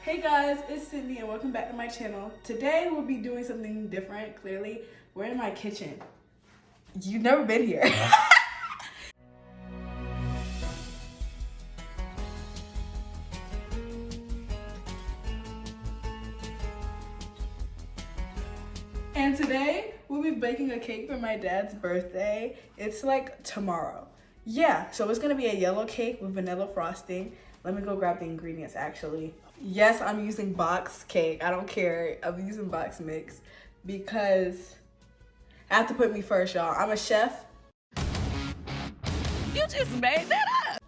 Hey guys, it's Sydney and welcome back to my channel. Today we'll be doing something different, clearly. We're in my kitchen. You've never been here. And today we'll be baking a cake for my dad's birthday. It's like tomorrow. Yeah, so it's gonna be a yellow cake with vanilla frosting. Let me go grab the ingredients actually. Yes, I'm using box cake. I don't care. I'm using box mix because I have to put me first, y'all. I'm a chef. You just made that up.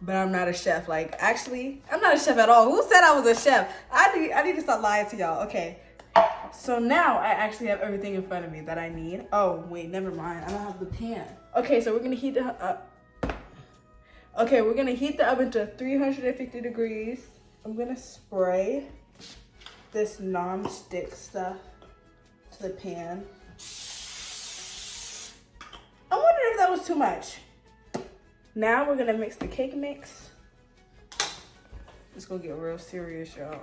But I'm not a chef. Like, actually, I'm not a chef at all. Who said I was a chef? I need to stop lying to y'all. Okay. So now I actually have everything in front of me that I need. Oh, wait, never mind. I don't have the pan. Okay, so we're gonna heat the we're gonna heat the oven to 350 degrees. I'm gonna spray this non-stick stuff to the pan. I wonder if that was too much. Now we're gonna mix the cake mix. It's gonna get real serious, y'all.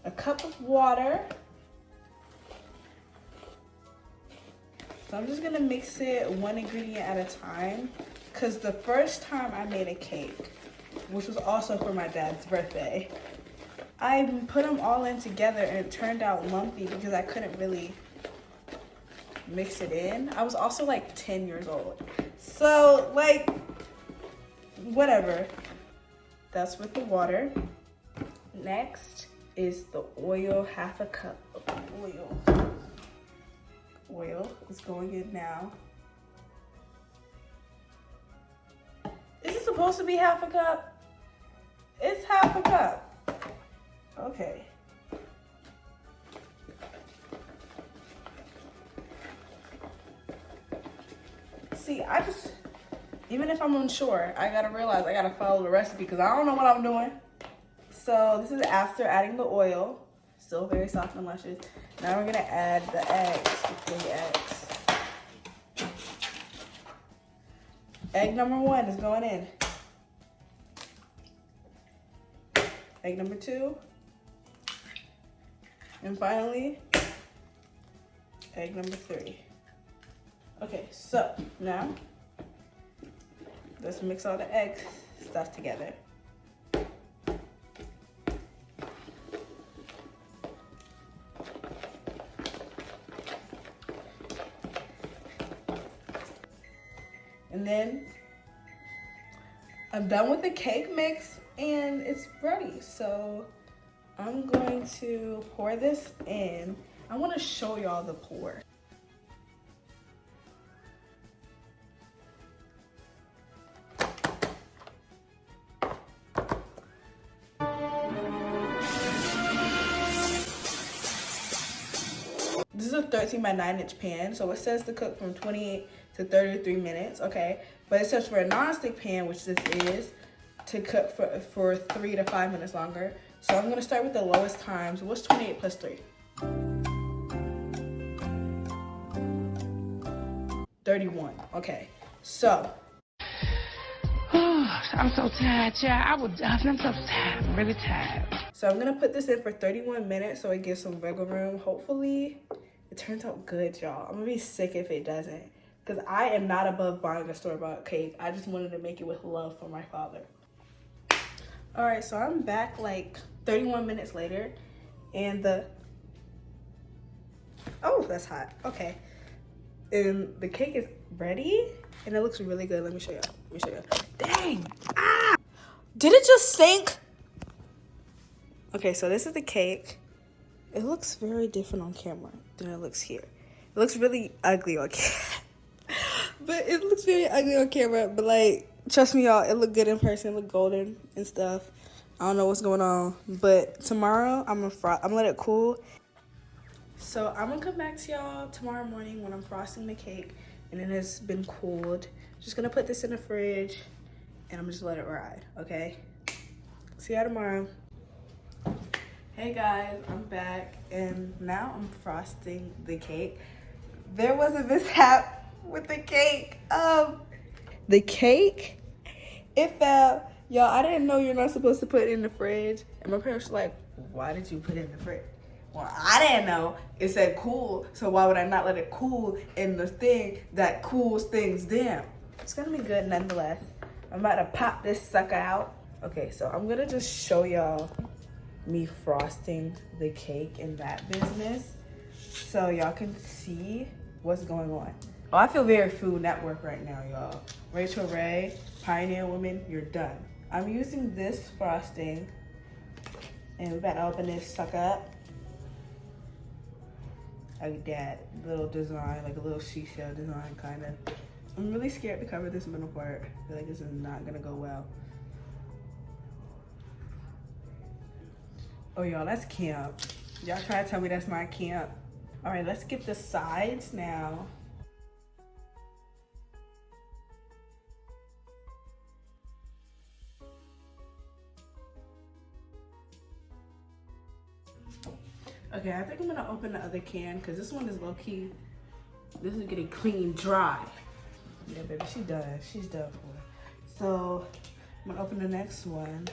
A cup of water. So I'm just gonna mix it one ingredient at a time, because the first time I made a cake, which was also for my dad's birthday, I put them all in together and it turned out lumpy because I couldn't really mix it in. I was also like 10 years old. So like, whatever. That's with the water. Next is the oil, half a cup of oil. Oil is going in now. Is it supposed to be half a cup? It's half a cup. Okay. See, even if I'm unsure, I gotta realize I gotta follow the recipe because I don't know what I'm doing. So this is after adding the oil. Still very soft and luscious. Now we're gonna add the eggs, the 3 eggs. Egg number 1 is going in. Egg number 2. And finally, egg number 3. Okay, so now let's mix all the egg stuff together. And then I'm done with the cake mix and it's ready. So I'm going to pour this in. I want to show y'all the pour. This is a 13 by 9 inch pan, so it says to cook from 28 to 33 minutes, okay? But it says for a non-stick pan, which this is, to cook for 3 to 5 minutes longer. So I'm gonna start with the lowest times. What's 28 plus 3? 31, okay. So. I'm so tired, child. I'm so tired. I'm really tired. So I'm gonna put this in for 31 minutes so it gives some wiggle room. Hopefully it turns out good, y'all. I'm gonna be sick if it doesn't, because I am not above buying a store-bought cake. I just wanted to make it with love for my father. All right, so I'm back like 31 minutes later, and oh, that's hot. Okay, and the cake is ready, and it looks really good. Let me show you. Dang! Ah! Did it just sink? Okay, so this is the cake. It looks very different on camera than it looks here. It looks really ugly on camera. But it looks very ugly on camera. But like, trust me, y'all, it looked good in person. It looked golden and stuff. I don't know what's going on. But tomorrow, I'm gonna let it cool. So I'm gonna come back to y'all tomorrow morning when I'm frosting the cake and it has been cooled. Just gonna put this in the fridge and I'm just let it ride, okay? See y'all tomorrow. Hey guys, I'm back and now I'm frosting the cake. There was a mishap with the cake. The cake, it fell. Y'all, I didn't know you're not supposed to put it in the fridge. And my parents were like, why did you put it in the fridge? Well, I didn't know. It said cool, so why would I not let it cool in the thing that cools things down? It's gonna be good nonetheless. I'm about to pop this sucker out. Okay, so I'm gonna just show y'all me frosting the cake in that business so y'all can see what's going on. Oh, I feel very Food Network right now, y'all. Rachel Ray, Pioneer Woman, you're done. I'm using this frosting, and we're about to open this sucker up. Like that little design, like a little seashell design, kind of. I'm really scared to cover this middle part. I feel like this is not gonna go well. Oh, y'all, that's camp. Y'all try to tell me that's not camp. All right, let's get the sides now. Okay, I think I'm gonna open the other can because this one is low key. This is getting clean dry. Yeah, baby, she's done. She's done for. So I'm gonna open the next one.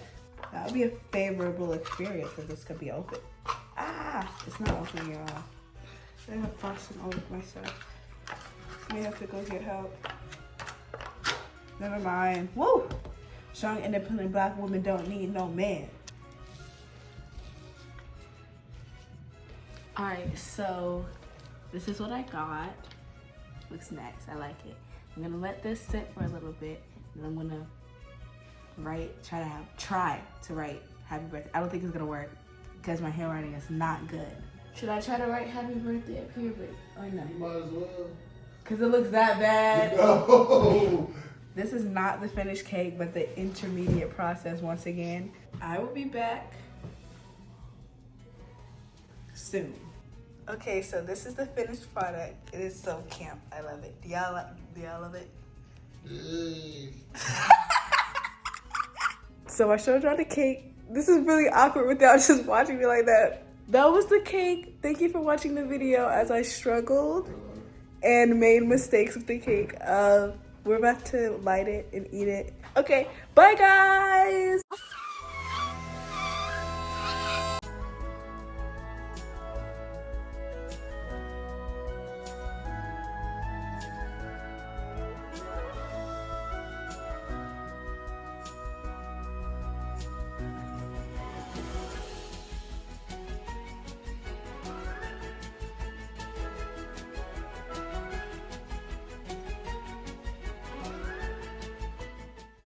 That would be a favorable experience if this could be open. Ah, it's not open, y'all. I have frosting all over myself. May have to go get help. Never mind. Woo! Strong, independent black women don't need no man. All right, so this is what I got. Looks nice, I like it. I'm gonna let this sit for a little bit, and I'm gonna try to write happy birthday. I don't think it's gonna work because my handwriting is not good. Should I try to write happy birthday up here, but or no? You might as well. Cause it looks that bad. No. This is not the finished cake, but the intermediate process once again. I will be back soon. Okay, so this is the finished product. It is so camp. I love it. Do y'all love it? Hey. So I showed y'all the cake. This is really awkward without just watching me like that. That was the cake. Thank you for watching the video as I struggled and made mistakes with the cake. We're about to light it and eat it. Okay, bye guys.